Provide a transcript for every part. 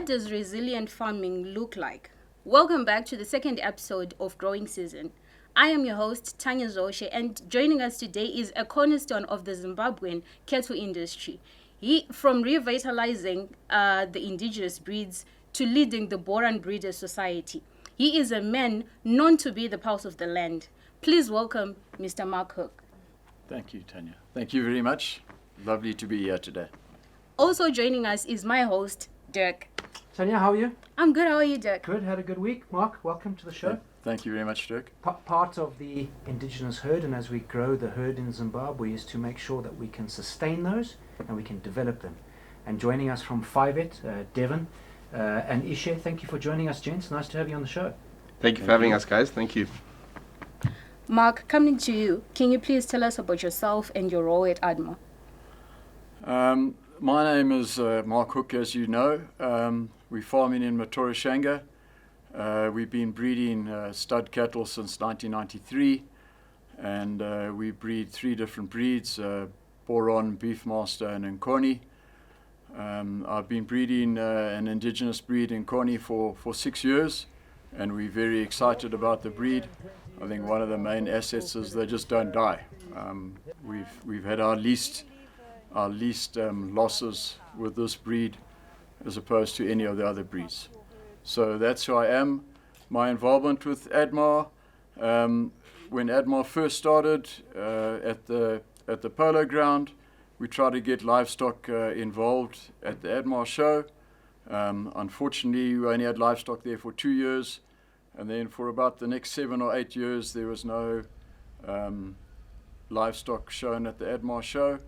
What does resilient farming look like? Welcome back to the second episode of Growing Season. I am your host, Tanya Zoshe, and joining us today is a cornerstone of the Zimbabwean cattle industry. From revitalizing the indigenous breeds to leading the Boran Breeders Society. He is a man known to be the pulse of the land. Please welcome Mr. Mark Hook. Thank you, Tanya. Thank you very much. Lovely to be here today. Also joining us is my host, Dirk. Tanya, how are you? I'm good. How are you, Dirk? Good. Had a good week. Mark, welcome to the show. Thank you very much, Dirk. Part of the indigenous herd, and as we grow the herd in Zimbabwe, is to make sure that we can sustain those and we can develop them. And joining us from Fivet, Devan and Isheunesu, thank you for joining us, gents. Nice to have you on the show. Thank you for having us, guys. Thank you. Mark, coming to you, can you please tell us about yourself and your role at ADMA? My name is Mark Hook, as you know. We're farming in Matorishanga. We've been breeding stud cattle since 1993, and we breed 3 different breeds, Boron, Beefmaster, and Nkoni. I've been breeding an indigenous breed in Nkoni for 6 years, and we're very excited about the breed. I think one of the main assets is they just don't die. We've had our least losses with this breed as opposed to any of the other breeds. So that's who I am. My involvement with ADMA, when ADMA first started at the polo ground, we tried to get livestock involved at the ADMA show. Unfortunately, we only had livestock there for 2 years, and then for about the next 7 or 8 years, there was no livestock shown at the ADMA show.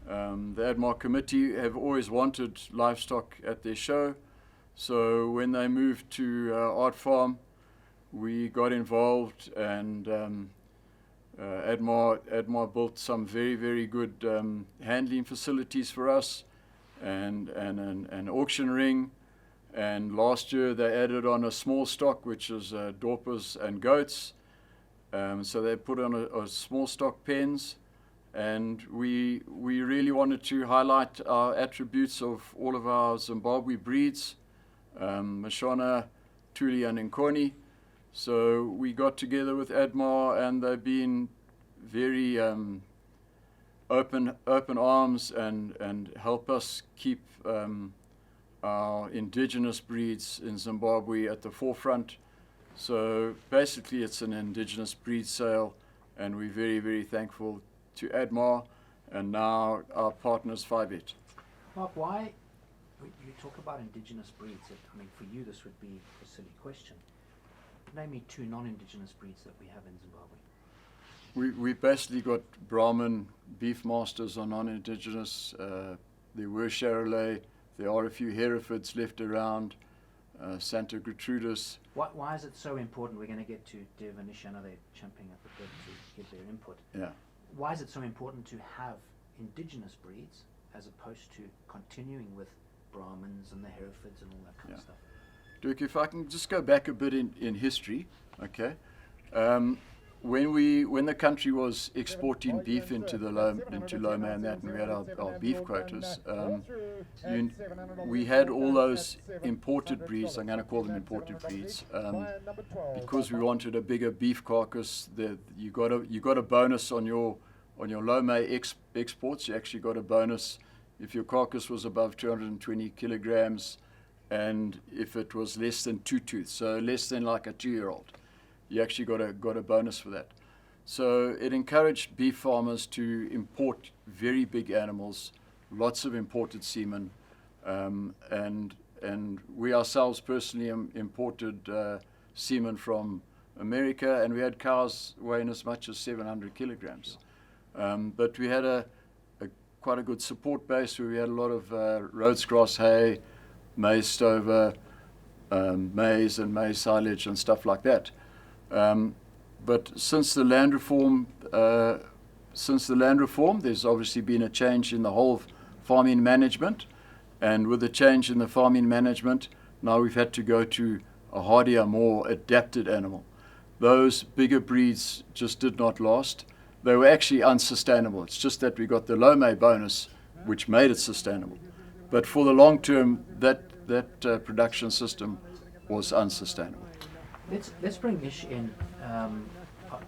The ADMA committee have always wanted livestock at their show. So when they moved to Art Farm, we got involved, and ADMA built some very, very good handling facilities for us, and an auction ring. And last year they added on a small stock, which is dorpers and goats. So they put on a small stock pens, and we really wanted to highlight our attributes of all of our Zimbabwe breeds. Mashona, Tuli, and Nkoni. So we got together with ADMA, and they've been very open arms and help us keep our indigenous breeds in Zimbabwe at the forefront. So basically it's an indigenous breed sale, and we're very, very thankful to ADMA and now our partners Fivet. Mark, why? You talk about indigenous breeds. I mean, for you, this would be a silly question. Name me 2 non-indigenous breeds that we have in Zimbabwe. We basically got Brahman Beefmasters are non-indigenous. There were Charolais. There are a few Herefords left around. Santa Gertrudis. Why is it so important? We're going to get to Devan, Isheunesu. I know they're champing at the bit to give their input. Yeah. Why is it so important to have indigenous breeds as opposed to continuing with Brahmins and the Herefords and all that kind of stuff? Dirk, if I can just go back a bit in history, okay? When the country was exporting beef into Loma and that, and we had our beef quotas, we had all those imported breeds. I'm going to call them imported breeds, because we wanted a bigger beef carcass. You got a bonus on your Loma exports. You actually got a bonus if your carcass was above 220 kilograms, and if it was less than 2 tooth, so less than like a 2-year-old, you actually got a bonus for that. So it encouraged beef farmers to import very big animals, lots of imported semen, and we ourselves personally imported semen from America, and we had cows weighing as much as 700 kilograms. But we had quite a good support base where we had a lot of Rhodes grass hay, maize stover, maize and maize silage and stuff like that. But since the land reform, there's obviously been a change in the whole farming management, and with the change in the farming management, now we've had to go to a hardier, more adapted animal. Those bigger breeds just did not last. They were actually unsustainable. It's just that we got the Loma bonus, which made it sustainable. But for the long term, that production system was unsustainable. Let's bring Ish in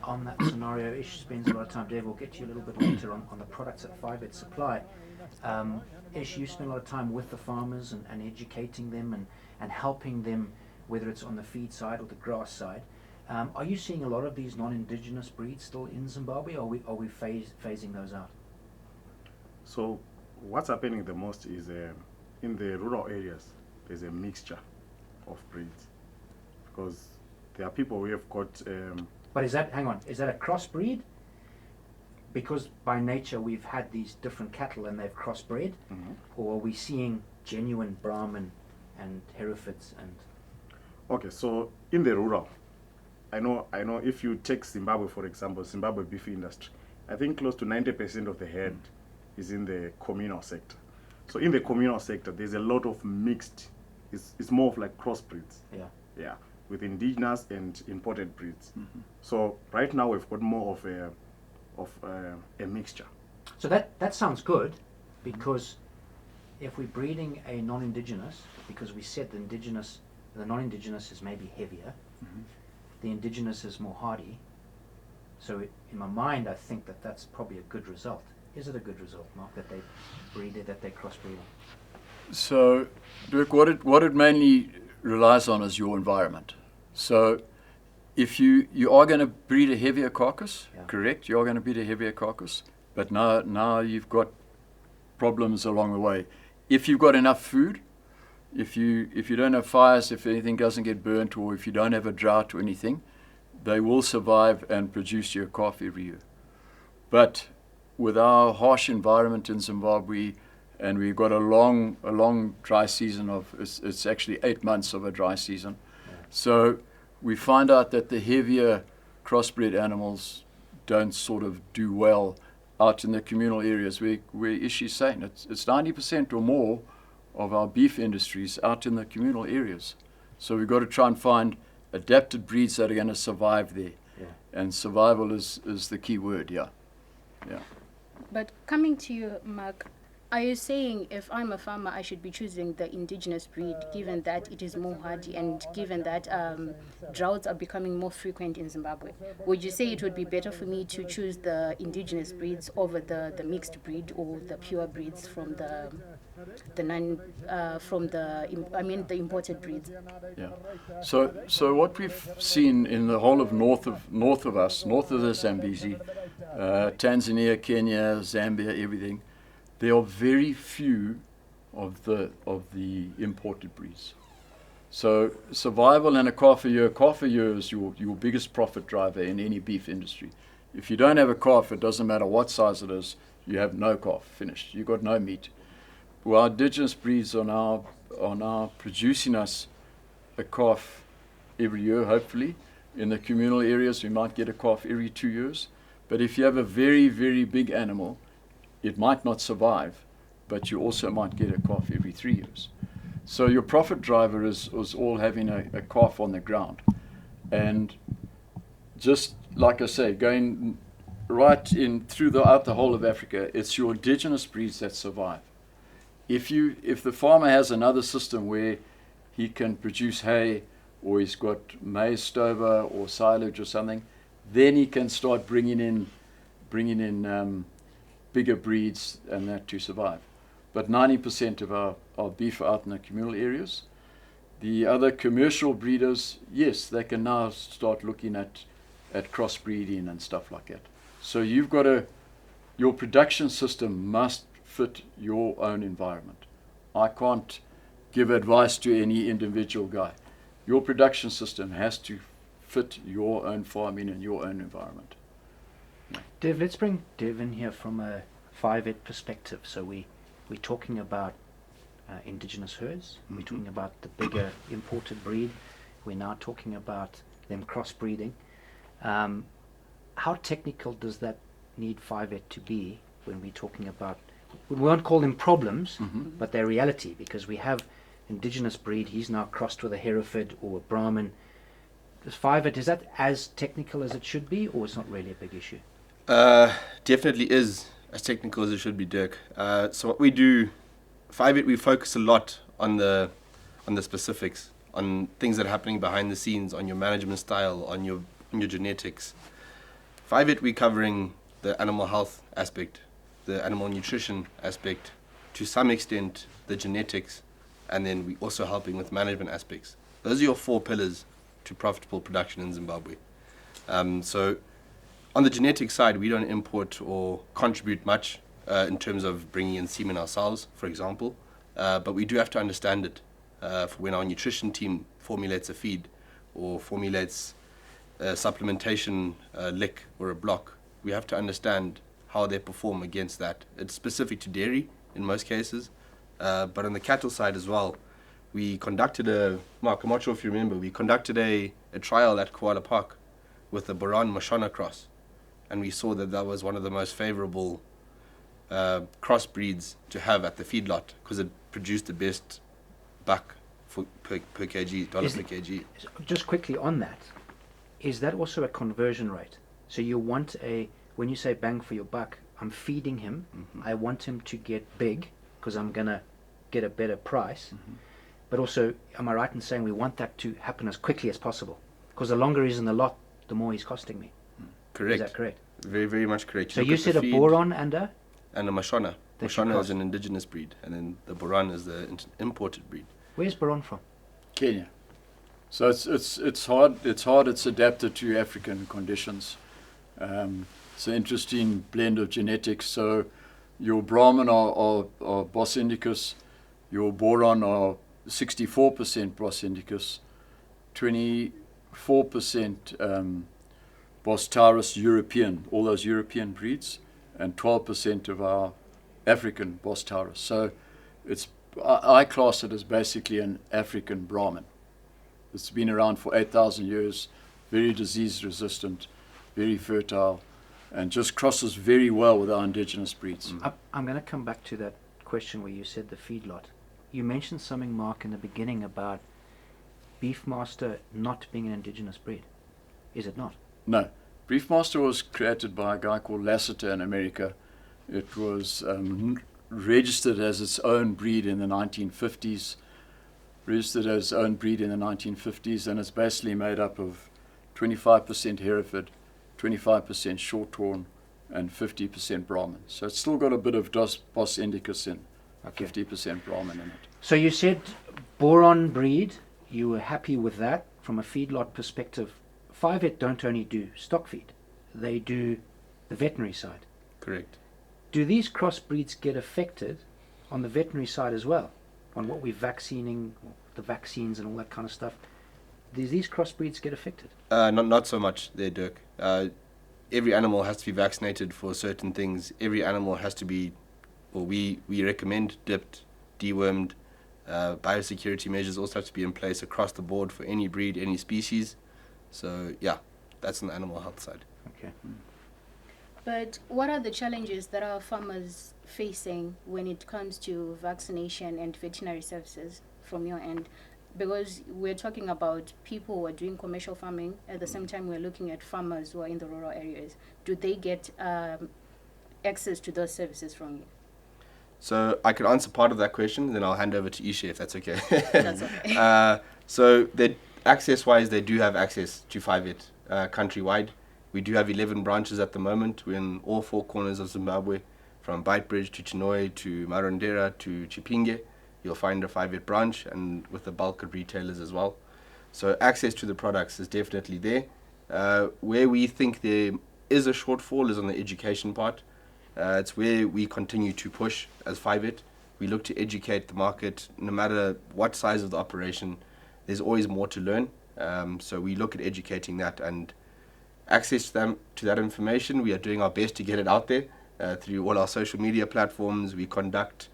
on that scenario. Ish spends a lot of time. Dev, we'll get to you a little bit later on the products that Fivet supply. Ish, you spend a lot of time with the farmers and educating them and helping them, whether it's on the feed side or the grass side. Are you seeing a lot of these non-indigenous breeds still in Zimbabwe, or are we phasing those out? So what's happening the most is in the rural areas, there's a mixture of breeds, because there are people who have got... But is that a crossbreed? Because by nature we've had these different cattle and they've crossbred, or are we seeing genuine Brahman and Herefords and... Okay, so in the rural, I know if you take Zimbabwe, for example, Zimbabwe beef industry, I think close to 90% of the herd is in the communal sector. So in the communal sector, there's a lot of mixed, it's more of like crossbreeds. Yeah, with indigenous and imported breeds. So right now we've got more of a mixture. So that sounds good, because if we're breeding a non-indigenous, because we said the non-indigenous is maybe heavier, the indigenous is more hardy. So in my mind, I think that's probably a good result. Is it a good result, Mark, that they crossbreeding? So, Dirk, what it mainly relies on is your environment. So, if you are going to breed a heavier carcass, correct, you are going to breed a heavier carcass, but now you've got problems along the way. If you've got enough food, if you don't have fires, if anything doesn't get burnt, or if you don't have a drought or anything, they will survive and produce you a calf every year. But with our harsh environment in Zimbabwe, and we've got a long dry season it's actually 8 months of a dry season. So we find out that the heavier crossbred animals don't sort of do well out in the communal areas where Ishi's saying it's 90% or more of our beef industries out in the communal areas. So we've got to try and find adapted breeds that are going to survive there. And survival is the key word, yeah. But coming to you, Mark, are you saying if I'm a farmer, I should be choosing the indigenous breed, given that it is more hardy and given that droughts are becoming more frequent in Zimbabwe? Would you say it would be better for me to choose the indigenous breeds over the mixed breed or the pure breeds from the imported breeds? Yeah. So what we've seen in the whole of north of us, north of the Zambezi, Tanzania, Kenya, Zambia, everything, there are very few of the imported breeds. So survival in a calf a year is your biggest profit driver in any beef industry. If you don't have a calf, it doesn't matter what size it is, you have no calf, finished. You've got no meat. Well, our indigenous breeds are now producing us a calf every year, hopefully. In the communal areas, we might get a calf every 2 years. But if you have a very, very big animal, it might not survive, but you also might get a calf every 3 years. So your profit driver is all having a calf on the ground. And just like I say, going right in throughout the whole of Africa, it's your indigenous breeds that survive. If the farmer has another system where he can produce hay, or he's got maize stover or silage or something, then he can start bringing in bigger breeds and that to survive. But 90% of our beef are out in the communal areas. The other commercial breeders, yes, they can now start looking at crossbreeding and stuff like that. So your production system must fit your own environment. I can't give advice to any individual guy. Your production system has to fit your own farming and your own environment. Dev, let's bring Dev in here from a Fivet perspective. So we're talking about indigenous herds. We're talking about the bigger imported breed. We're now talking about them crossbreeding. How technical does that need Fivet to be when we're talking about, we won't call them problems, but they're reality, because we have indigenous breed, he's now crossed with a Hereford or a Brahman. Does Fivet, is that as technical as it should be, or it's not really a big issue? Definitely is as technical as it should be, Dirk. So what we do, Fivet, we focus a lot on the on the specifics, on things that are happening behind the scenes, on your management style, on your genetics. Fivet, we're covering the animal health aspect, the animal nutrition aspect, to some extent the genetics, and then we're also helping with management aspects. Those are your 4 pillars to profitable production in Zimbabwe. So on the genetic side, we don't import or contribute much in terms of bringing in semen ourselves, for example, but we do have to understand it. For when our nutrition team formulates a feed or formulates a supplementation lick or a block, we have to understand how they perform against that. It's specific to dairy in most cases, but on the cattle side as well, we conducted Mark, I'm not sure if you remember, we conducted a trial at Koala Park with the Boran Moshana cross, and we saw that was one of the most favorable crossbreeds to have at the feedlot because it produced the best buck per kg, dollar per kg. Just quickly on that, is that also a conversion rate? So you want when you say bang for your buck, I'm feeding him, I want him to get big because I'm going to get a better price. But also, am I right in saying we want that to happen as quickly as possible? Because the longer he's in the lot, the more he's costing me. Correct. Is that correct? Very, very much correct. So you said a Boran and a Moshana. That's Moshana your is an indigenous breed, and then the Boran is the imported breed. Where's Boran from? Kenya. So it's hard. It's adapted to African conditions. It's an interesting blend of genetics. So your Brahman are Bos Indicus, your Boran are 64% Bos Indicus, 24% Bos Taurus European, all those European breeds, and 12% of our African Bos Taurus. So I class it as basically an African Brahman. It's been around for 8,000 years, very disease resistant, very fertile, and just crosses very well with our indigenous breeds. I'm going to come back to that question where you said the feedlot. You mentioned something, Mark, in the beginning about Beefmaster not being an indigenous breed. Is it not? No. Beefmaster was created by a guy called Lassiter in America. It was registered as its own breed in the 1950s. And it's basically made up of 25% Hereford, 25% Shorthorn, and 50% Brahman. So it's still got a bit of Bos Indicus in, 50% Brahman in it. So you said Boran breed, you were happy with that from a feedlot perspective. Fivet don't only do stock feed, they do the veterinary side. Correct. Do these crossbreeds get affected on the veterinary side as well? On what we're vaccinating, the vaccines and all that kind of stuff? Do these crossbreeds get affected? Not so much there, Dirk. Every animal has to be vaccinated for certain things. Every animal has to be, we recommend dipped, dewormed. Biosecurity measures also have to be in place across the board for any breed, any species. So yeah, that's on the animal health side. Okay. But what are the challenges that our farmers facing when it comes to vaccination and veterinary services from your end? Because we're talking about people who are doing commercial farming. At the same time, we're looking at farmers who are in the rural areas. Do they get access to those services from you? So I could answer part of that question, then I'll hand over to Ishe if that's okay. That's okay. So access-wise, they do have access to Fivet countrywide. We do have 11 branches at the moment. We're in all 4 corners of Zimbabwe, from Beitbridge to Chinhoyi to Marondera to Chipinge. You'll find a Fivet branch, and with the bulk of retailers as well. So access to the products is definitely there. Where we think there is a shortfall is on the education part. It's where we continue to push as Fivet. We look to educate the market. No matter what size of the operation, there's always more to learn. So we look at educating that and access to that information. We are doing our best to get it out there through all our social media platforms. We conduct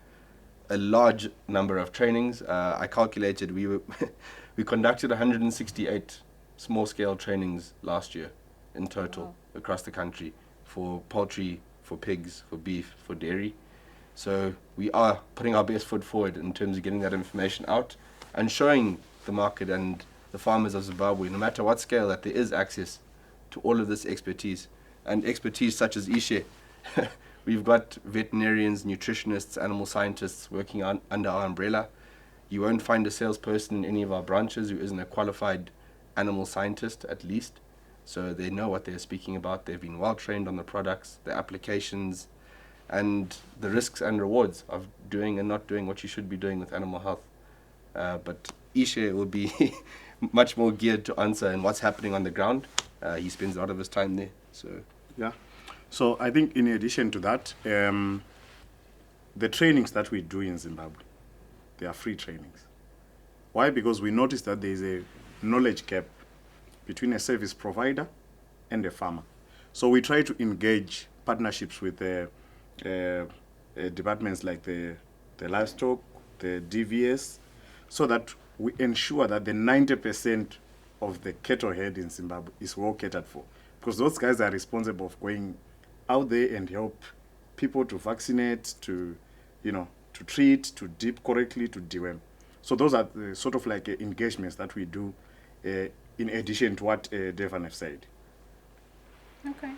a large number of trainings. I calculated we conducted 168 small-scale trainings last year in total across the country for poultry, for pigs, for beef, for dairy. So we are putting our best foot forward in terms of getting that information out and showing the market and the farmers of Zimbabwe, no matter what scale, that there is access to all of this expertise. And expertise such as Ishe. We've got veterinarians, nutritionists, animal scientists working under our umbrella. You won't find a salesperson in any of our branches who isn't a qualified animal scientist at least. So they know what they're speaking about. They've been well trained on the products, the applications, and the risks and rewards of doing and not doing what you should be doing with animal health. But Ishe will be much more geared to answer and what's happening on the ground. He spends a lot of his time there. So Yeah. So I think in addition to that, the trainings that we do in Zimbabwe, they are free trainings. Why? Because we noticed that there is a knowledge gap between a service provider and a farmer. So we try to engage partnerships with departments like the livestock, the DVS, so that we ensure that the 90% of the cattle herd in Zimbabwe is well catered for. Because those guys are responsible for going out there and help people to vaccinate, to treat, to dip correctly, to deworm. So those are the sort of like engagements that we do in addition to what Devan have said. Okay.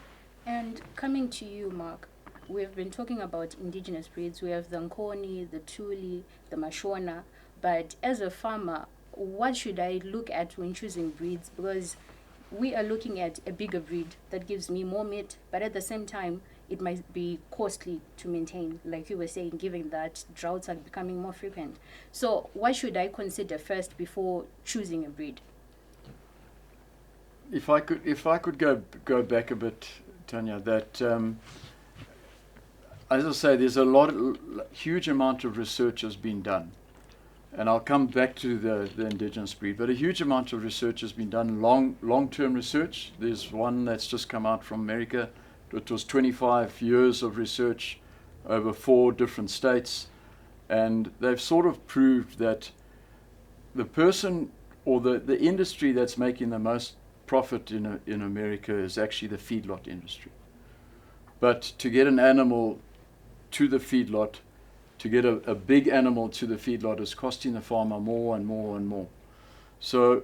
And coming to you, Mark, we've been talking about indigenous breeds. We have the Nkoni, the Tuli, the Mashona. But as a farmer, what should I look at when choosing breeds? Because we are looking at a bigger breed that gives me more meat, but at the same time, it might be costly to maintain, like you were saying, given that droughts are becoming more frequent. So what should I consider first before choosing a breed? If I could go back a bit, Tanya, that as I say, there's a huge amount of research has been done, and I'll come back to the indigenous breed. But a huge amount of research has been done, long-term research. There's one that's just come out from America. It was 25 years of research over 4 different states, and they've sort of proved that the person or the industry that's making the most profit in America is actually the feedlot industry. But to get an animal to the feedlot, to get a big animal to the feedlot, is costing the farmer more and more and more. So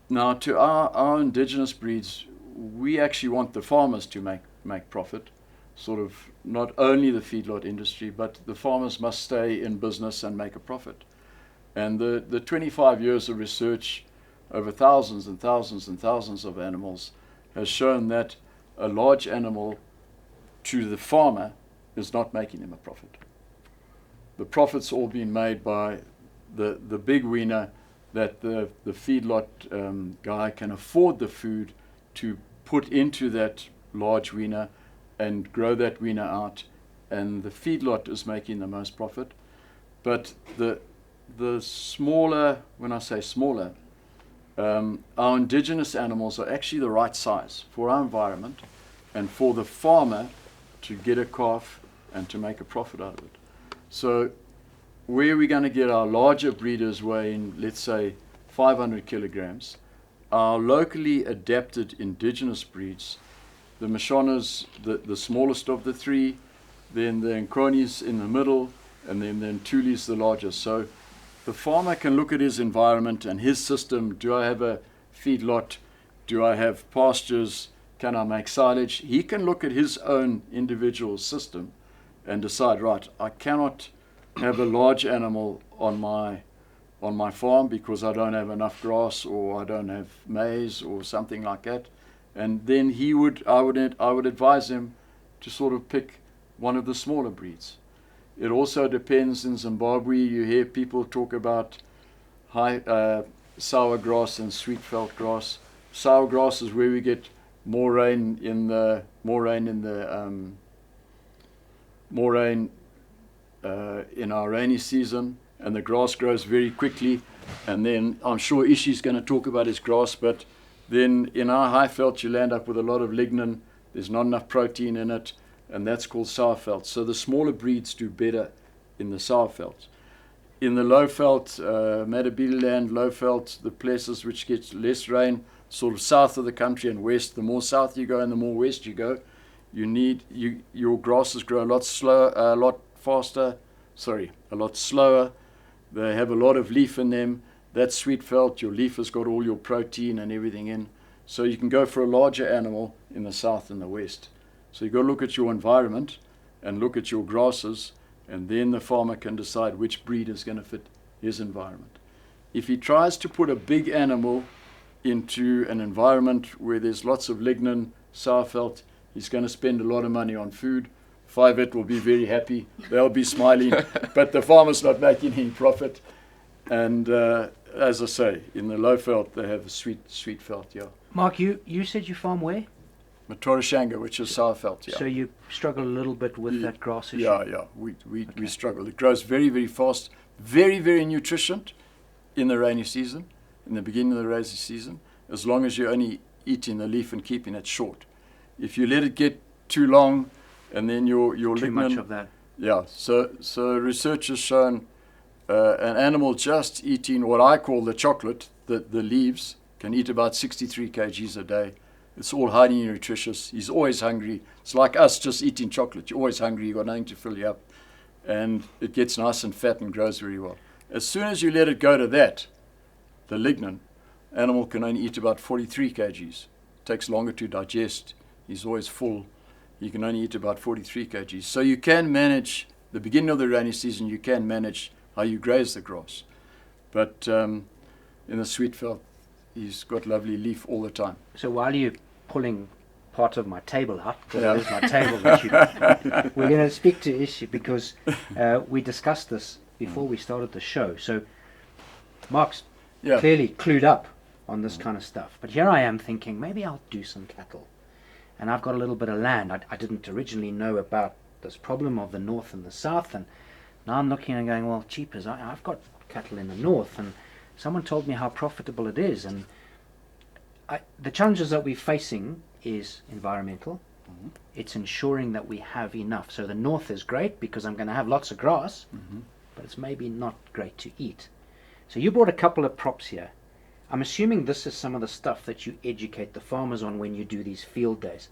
now to our indigenous breeds, we actually want the farmers to make profit, sort of not only the feedlot industry, but the farmers must stay in business and make a profit. And the 25 years of research over thousands and thousands and thousands of animals has shown that a large animal to the farmer is not making him a profit. The profit's all been made by the big weaner that the feedlot guy can afford the food to put into that large weaner and grow that weaner out, and the feedlot is making the most profit. But the smaller, when I say smaller, our indigenous animals are actually the right size for our environment and for the farmer to get a calf and to make a profit out of it. So where are we going to get our larger breeders weighing, let's say, 500 kilograms? Our locally adapted indigenous breeds, the Mashonas, the smallest of the 3, then the Nkronis in the middle, and then the Ntulis the largest. So the farmer can look at his environment and his system. Do I have a feedlot? Do I have pastures? Can I make silage? He can look at his own individual system and decide, right, I cannot have a large animal on my farm because I don't have enough grass, or I don't have maize or something like that. And then I would advise him to sort of pick one of the smaller breeds. It also depends. In Zimbabwe, you hear people talk about sour grass and sweet veld grass. Sour grass is where we get more rain in our rainy season, and the grass grows very quickly. And then I'm sure Ishi's going to talk about his grass, but then in our high veld you land up with a lot of lignin. There's not enough protein in it, and that's called sour veld. So the smaller breeds do better in the sour veld. In the low veld, Matabele land, low veld, the places which get less rain, sort of south of the country and west, the more south you go and the more west you go, your grasses grow a lot slower. They have a lot of leaf in them. That's sweet veld. Your leaf has got all your protein and everything in. So you can go for a larger animal in the south and the west. So you've got to look at your environment and look at your grasses, and then the farmer can decide which breed is going to fit his environment. If he tries to put a big animal into an environment where there's lots of lignin, sourfelt, he's going to spend a lot of money on food. Fivet will be very happy. They'll be smiling, but the farmer's not making any profit. And as I say, in the low felt, they have a sweet felt, yeah. Mark, you said you farm where? Matorashanga, which is sourfelt, yeah. So you struggle a little bit with that grass issue? Yeah. We struggle. It grows very, very fast, very, very nutrient in the rainy season, in the beginning of the rainy season, as long as you're only eating the leaf and keeping it short. If you let it get too long, and then your Too lignin, much of that. yeah. So research has shown an animal just eating what I call the chocolate, the leaves, can eat about 63 kgs a day. It's all highly nutritious. He's always hungry. It's like us just eating chocolate. You're always hungry. You've got nothing to fill you up. And it gets nice and fat and grows very well. As soon as you let it go to that, the lignin, animal can only eat about 43 kgs. It takes longer to digest. He's always full. He can only eat about 43 kgs. So you can manage, the beginning of the rainy season, you can manage how you graze the grass. But in the sweet felt, he's got lovely leaf all the time. So while you're pulling part of my table out, because it is my table that you, we're going to speak to Ishi because we discussed this before we started the show. So Mark's clearly clued up on this kind of stuff. But here I am thinking, maybe I'll do some cattle. And I've got a little bit of land. I didn't originally know about this problem of the north and the south. And now I'm looking and going, well, cheapers, I've got cattle in the north. And someone told me how profitable it is. And the challenges that we're facing is environmental. Mm-hmm. It's ensuring that we have enough. So the north is great because I'm going to have lots of grass, but it's maybe not great to eat. So you brought a couple of props here. I'm assuming this is some of the stuff that you educate the farmers on when you do these field days.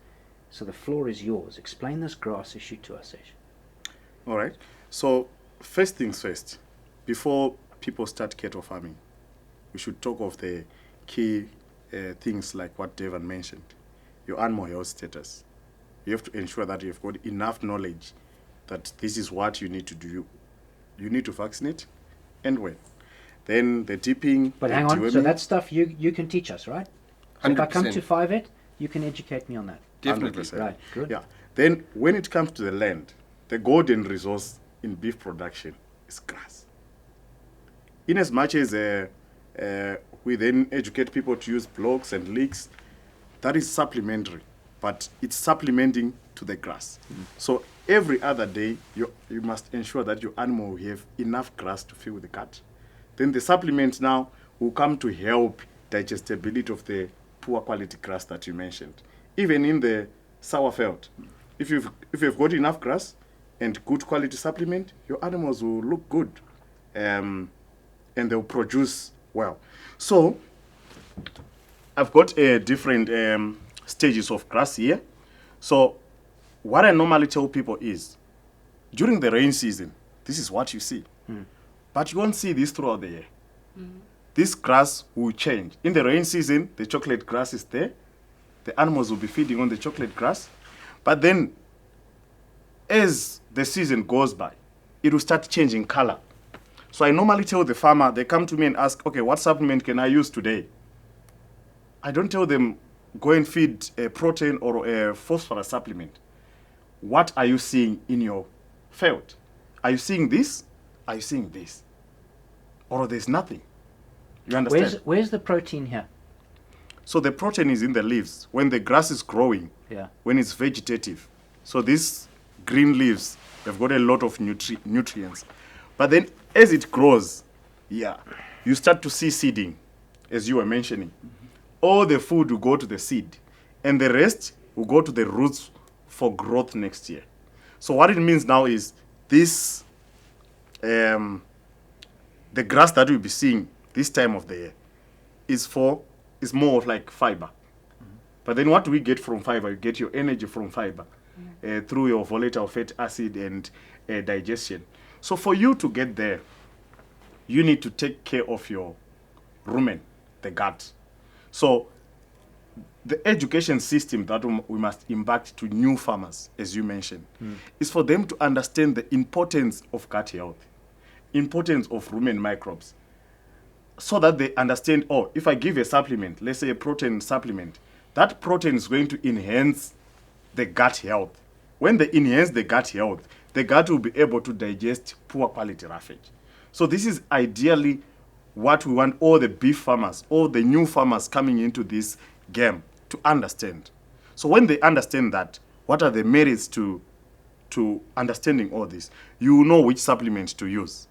So the floor is yours. Explain this grass issue to us, Ish. All right. So first things first, before people start cattle farming, we should talk of the key things like what Devan mentioned, your animal health status. You have to ensure that you've got enough knowledge that this is what you need to do. You need to vaccinate and when. Then the dipping. But hang on, so that stuff you can teach us, right? So if I come to Fivet, you can educate me on that. Definitely. 100%. Right, good. Yeah. Then when it comes to the land, the golden resource in beef production is grass. In as much as we then educate people to use blocks and leaks, that is supplementary, but it's supplementing to the grass. So every other day, you must ensure that your animal will have enough grass to fill the gut. Then the supplement now will come to help digestibility of the poor quality grass that you mentioned. Even in the sour felt, if you've got enough grass and good quality supplement, your animals will look good, and they'll produce well. So I've got different stages of grass here. So what I normally tell people is, during the rain season, this is what you see. But you won't see this throughout the year. This grass will change. In the rain season, the chocolate grass is there. The animals will be feeding on the chocolate grass. But then, as the season goes by, it will start changing color. So I normally tell the farmer, they come to me and ask, okay, what supplement can I use today? I don't tell them, go and feed a protein or a phosphorus supplement. What are you seeing in your field? Are you seeing this? Are you seeing this? Or there's nothing. You understand? Where's the protein here? So the protein is in the leaves. When the grass is growing, when it's vegetative. So these green leaves, they've got a lot of nutrients. But then as it grows, you start to see seeding, as you were mentioning. All the food will go to the seed, and the rest will go to the roots for growth next year. So what it means now is this, the grass that we'll be seeing this time of the year is more of like fiber. But then what do we get from fiber? You get your energy from fiber through your volatile fat acid and digestion. So for you to get there, you need to take care of your rumen, the gut. So the education system that we must impact to new farmers, as you mentioned, is for them to understand the importance of gut health. importance of rumen microbes so that they understand, oh, if I give a supplement, let's say a protein supplement, that protein is going to enhance the gut health. When they enhance the gut health, the gut will be able to digest poor quality roughage. So this is ideally what we want all the beef farmers, all the new farmers coming into this game to understand. So when they understand that, what are the merits to understanding all this? You know which supplements to use.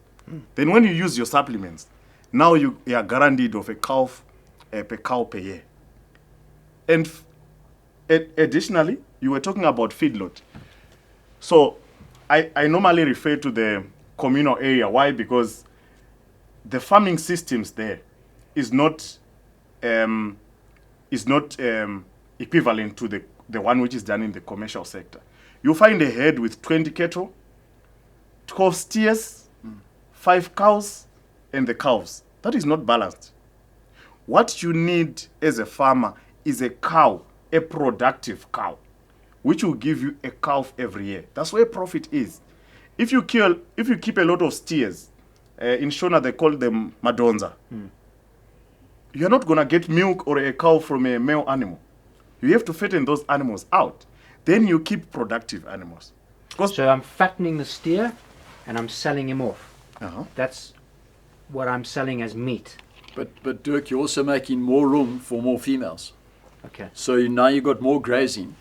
Then when you use your supplements, now you are guaranteed of a cow per year. And additionally, you were talking about feedlot. So I normally refer to the communal area. Why? Because the farming systems there is not equivalent to the one which is done in the commercial sector. You find a herd with 20 cattle, 12 steers, 5 cows, and the calves. That is not balanced. What you need as a farmer is a cow, a productive cow, which will give you a calf every year. That's where profit is. If you keep a lot of steers, in Shona they call them madonza, you're not going to get milk or a cow from a male animal. You have to fatten those animals out. Then you keep productive animals. So I'm fattening the steer and I'm selling him off. That's what I'm selling as meat. But Dirk, you're also making more room for more females. Okay. So now you've got more grazing,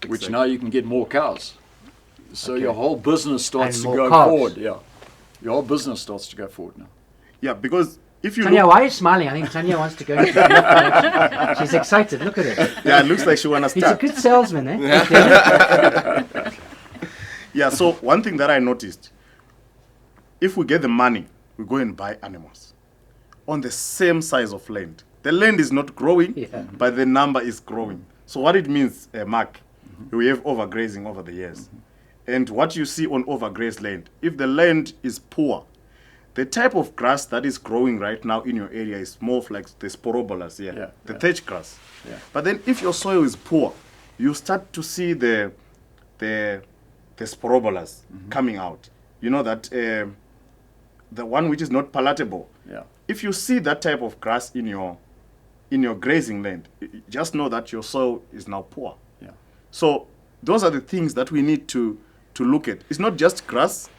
which now you can get more cows. So your whole business starts to go forward. Yeah, your whole business starts to go forward now. Yeah, because if you Tanya, why are you smiling? I think Tanya wants to go into the direction. She's excited. Look at her. Yeah, it looks like she wants to He's a start. good salesman, eh? Yeah, so one thing that I noticed, if we get the money, we go and buy animals on the same size of land. The land is not growing, but the number is growing. So what it means, Mark, we have overgrazing over the years. And what you see on overgrazed land, if the land is poor, the type of grass that is growing right now in your area is more of like the sporobolas, the thatch grass. Yeah. But then if your soil is poor, you start to see the sporobolas coming out. You know that the one which is not palatable. Yeah. If you see that type of grass in your grazing land, just know that your soil is now poor. Yeah. So those are the things that we need to look at. It's not just grass,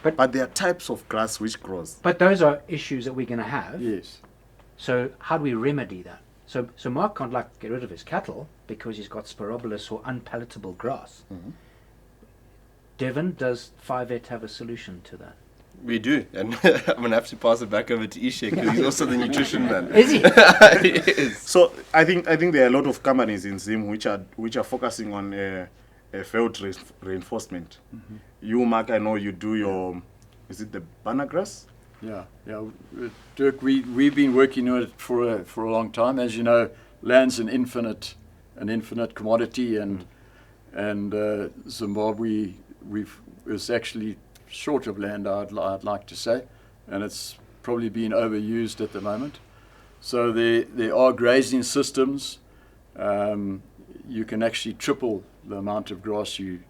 but there are types of grass which grows. But those are issues that we're going to have. Yes. So how do we remedy that? So Mark can't get rid of his cattle because he's got sporobolus or unpalatable grass. Devan, does Fivet have a solution to that? We do, and I'm going to have to pass it back over to Ishe because he's also the nutrition man. Is he? Yes. So I think there are a lot of companies in Zim which are focusing on field reinforcement. You, Mark, I know you do your, is it the banner grass? Yeah. Dirk, we've been working on it for a long time. As you know, land's an infinite commodity, and Zimbabwe is actually short of land, I'd like to say, and it's probably been overused at the moment. So there are grazing systems. You can actually triple the amount of grass you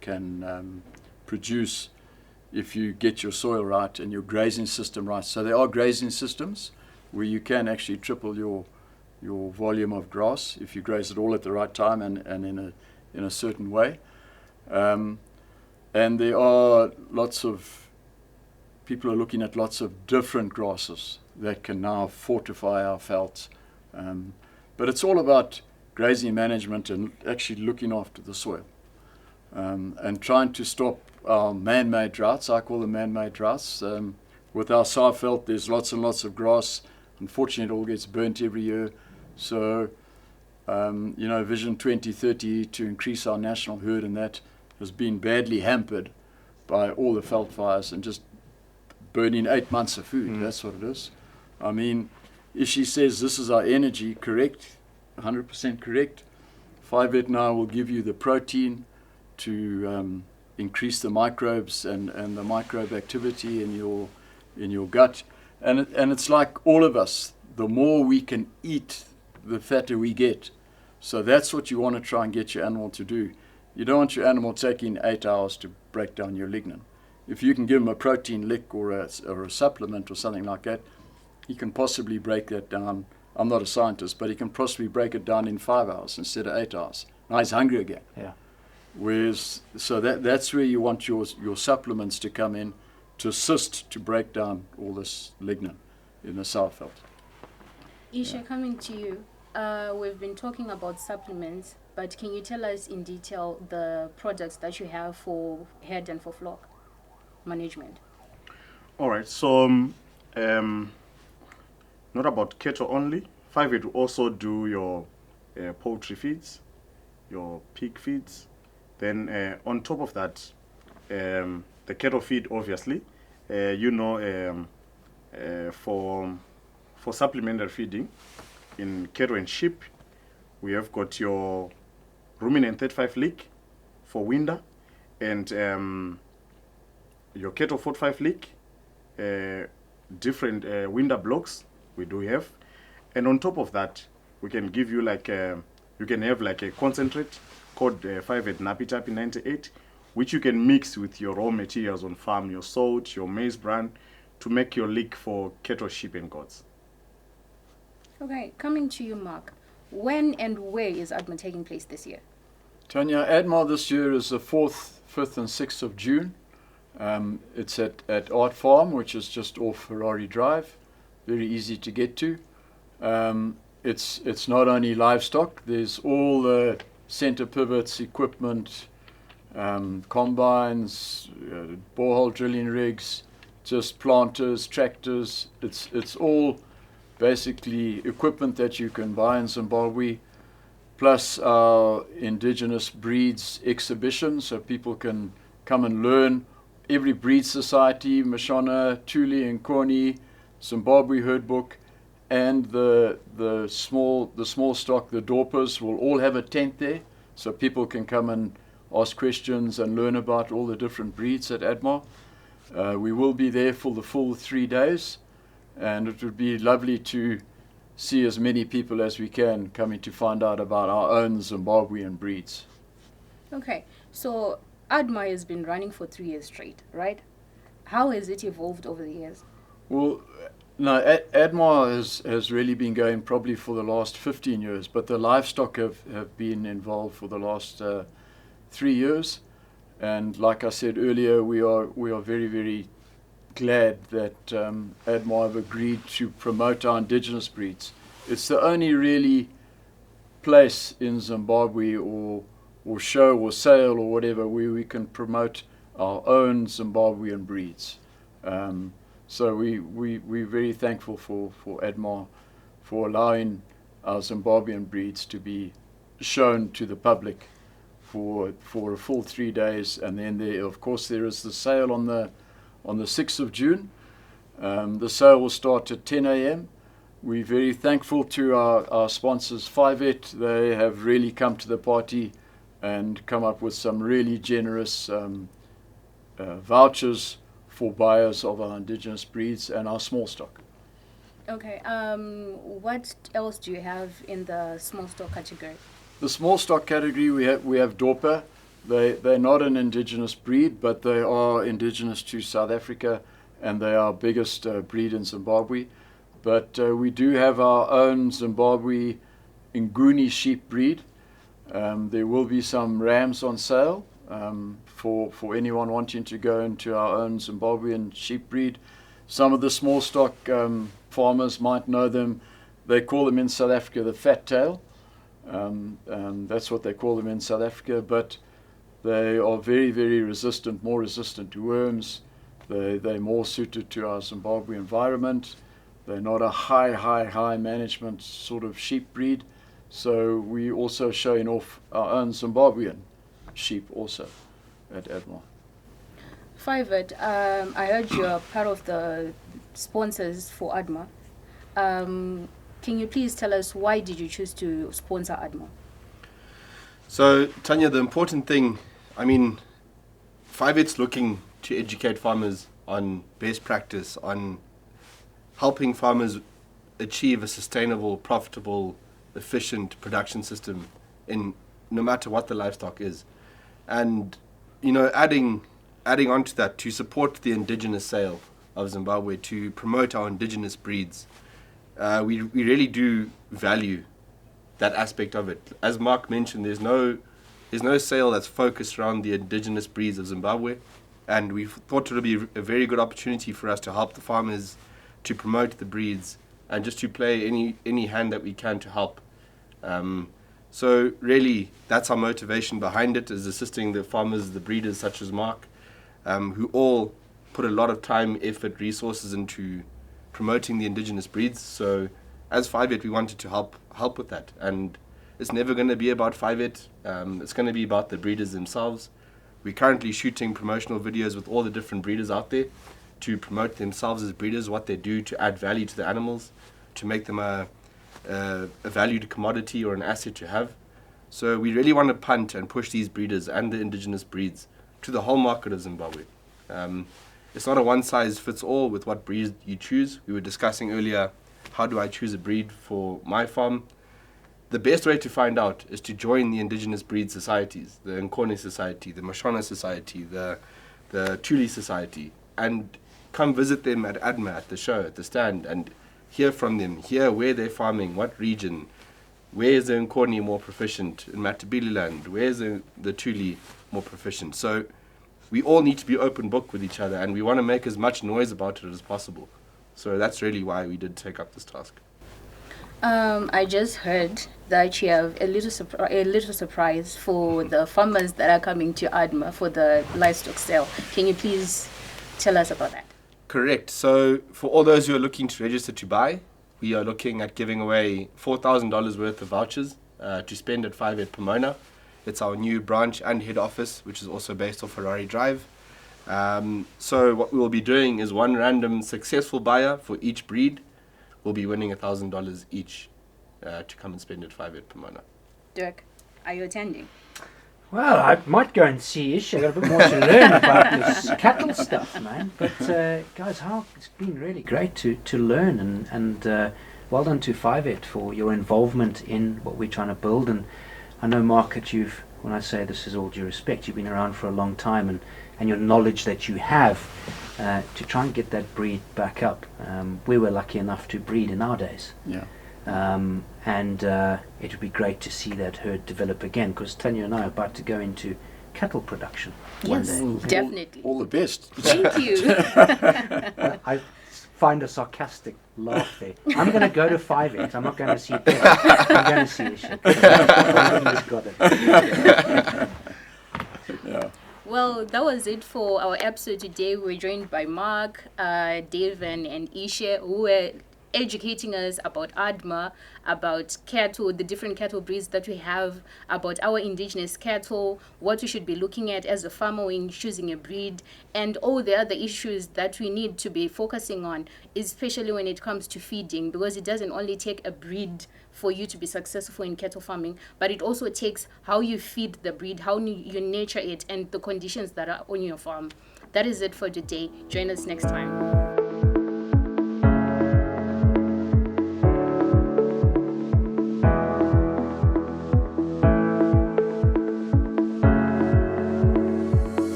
can produce if you get your soil right and your grazing system right. So there are grazing systems where you can actually triple your volume of grass if you graze it all at the right time and in a certain way. And there are people are looking at lots of different grasses that can now fortify our velds. But it's all about grazing management and actually looking after the soil. And trying to stop our man-made droughts. I call them man-made droughts. With our soft veld, there's lots and lots of grass. Unfortunately, it all gets burnt every year. So, Vision 2030 to increase our national herd, and that has been badly hampered by all the veld fires and just burning 8 months of food. That's what it is. I mean, if she says this is our energy, correct, 100% correct. Fivet now will give you the protein to increase the microbes and the microbe activity in your gut. And it's like all of us. The more we can eat, the fatter we get. So that's what you want to try and get your animal to do. You don't want your animal taking 8 hours to break down your lignin. if you can give him a protein lick or a supplement or something like that, he can possibly break that down. I'm not a scientist, but he can possibly break it down in 5 hours instead of 8 hours. Now he's hungry again. Yeah. Whereas, so that's where you want your supplements to come in to assist to break down all this lignin in the sow felt. Isha, coming to you, we've been talking about supplements, but can you tell us in detail the products that you have for herd and for flock management? All right, so not about cattle only. Fivet will also do your poultry feeds, your pig feeds. Then on top of that, the cattle feed, obviously, for supplementary feeding in cattle and sheep, we have got your ruminant 35 lick for winter, and your cattle 45 lick, different winter blocks we do have. And on top of that, we can give you like you can have like a concentrate called Fivet Nappy Tappy 98, which you can mix with your raw materials on farm, your salt, your maize bran, to make your lick for cattle, sheep, and goats. Okay, coming to you, Mark. When and where is ADMA taking place this year? Tanya, ADMA this year is the 4th, 5th, and 6th of June. It's at Art Farm, which is just off Ferrari Drive. Very easy to get to. It's not only livestock. There's all the center pivots, equipment, combines, borehole drilling rigs, just planters, tractors. It's all basically equipment that you can buy in Zimbabwe, plus our indigenous breeds exhibition, so people can come and learn. Every breed society, Mashona, Thule and Koni, Zimbabwe herd book, and the small stock, the Dorpers, will all have a tent there, so people can come and ask questions and learn about all the different breeds at ADMA. We will be there for the full 3 days, and it would be lovely to see as many people as we can coming to find out about our own Zimbabwean breeds. Okay, so ADMA has been running for 3 years straight, right? How has it evolved over the years? Well, no, ADMA has really been going probably for the last 15 years, but the livestock have been involved for the last 3 years. And like I said earlier, we are very, very glad that ADMA have agreed to promote our indigenous breeds. It's the only really place in Zimbabwe or show or sale or whatever where we can promote our own Zimbabwean breeds. So we're very thankful for ADMA for allowing our Zimbabwean breeds to be shown to the public for a full 3 days. And then of course there is the sale on the 6th of June. The sale will start at 10 a.m. We're very thankful to our sponsors, Fivet. They have really come to the party and come up with some really generous vouchers for buyers of our indigenous breeds and our small stock. Okay, what else do you have in the small stock category? The small stock category, we have Dorper. They're not an indigenous breed, but they are indigenous to South Africa, and they are our biggest breed in Zimbabwe. But we do have our own Zimbabwe Nguni sheep breed. There will be some rams on sale for anyone wanting to go into our own Zimbabwean sheep breed. Some of the small stock farmers might know them. They call them in South Africa the fat tail. That's what they call them in South Africa, but they are very, very resistant, more resistant to worms. They're more suited to our Zimbabwe environment. They're not a high management sort of sheep breed. So we also showing off our own Zimbabwean sheep also at ADMA. Fivet, I heard you're part of the sponsors for ADMA. Can you please tell us why did you choose to sponsor ADMA? So, Tanya, the important thing, Fivet's looking to educate farmers on best practice, on helping farmers achieve a sustainable, profitable, efficient production system in no matter what the livestock is. And, adding adding on to that, to support the Indigenous sale of Zimbabwe, to promote our indigenous breeds, we really do value that aspect of it. As Mark mentioned, there's no sale that's focused around the indigenous breeds of Zimbabwe, and we thought it would be a very good opportunity for us to help the farmers to promote the breeds and just to play any hand that we can to help. So really, that's our motivation behind it, is assisting the farmers, the breeders such as Mark, who all put a lot of time, effort, resources into promoting the indigenous breeds. So as Fivet, we wanted to help with that. And it's never going to be about Fivet. It's going to be about the breeders themselves. We're currently shooting promotional videos with all the different breeders out there to promote themselves as breeders, what they do to add value to the animals, to make them a valued commodity or an asset to have. So we really want to punt and push these breeders and the indigenous breeds to the whole market of Zimbabwe. It's not a one-size-fits-all with what breed you choose. We were discussing earlier, how do I choose a breed for my farm? The best way to find out is to join the indigenous breed societies, the Nkone Society, the Mashona Society, the Thuli Society, and come visit them at ADMA, at the show, at the stand, and hear from them, hear where they're farming, what region, where is the Nkone more proficient in Matabele land, where is the Thuli more proficient. So we all need to be open book with each other, and we want to make as much noise about it as possible. So that's really why we did take up this task. I just heard that you have a little surprise for the farmers that are coming to ADMA for the livestock sale. Can you please tell us about that? Correct. So for all those who are looking to register to buy, we are looking at giving away $4,000 worth of vouchers to spend at Fivet Pomona. It's our new branch and head office, which is also based off Ferrari Drive. So what we will be doing is one random successful buyer for each breed will be winning $1,000 each to come and spend at Fivet Pomona. Dirk, are you attending? Well, I might go and see Ish. I've got a bit more to learn about this cattle stuff, man. But guys, it's been really great to learn, and well done to Fivet for your involvement in what we're trying to build. And I know, Mark, that when I say this is all due respect, you've been around for a long time, and your knowledge that you have to try and get that breed back up. We were lucky enough to breed in our days. Yeah. And it would be great to see that herd develop again, because Tanya and I are about to go into cattle production one Yes, day. definitely. All the best. Thank you. I find a sarcastic laugh there. I'm going to go to Fivet. I'm not going to see Devan. I'm going to see Isheunesu. You've got it. Yeah. Well, that was it for our episode today. We're joined by Mark, Devan, and Ishe, who were educating us about ADMA, about cattle, the different cattle breeds that we have, about our indigenous cattle, what we should be looking at as a farmer when choosing a breed, and all the other issues that we need to be focusing on, especially when it comes to feeding, because it doesn't only take a breed for you to be successful in cattle farming, but it also takes how you feed the breed, how you nurture it, and the conditions that are on your farm. That is it for today. Join us next time.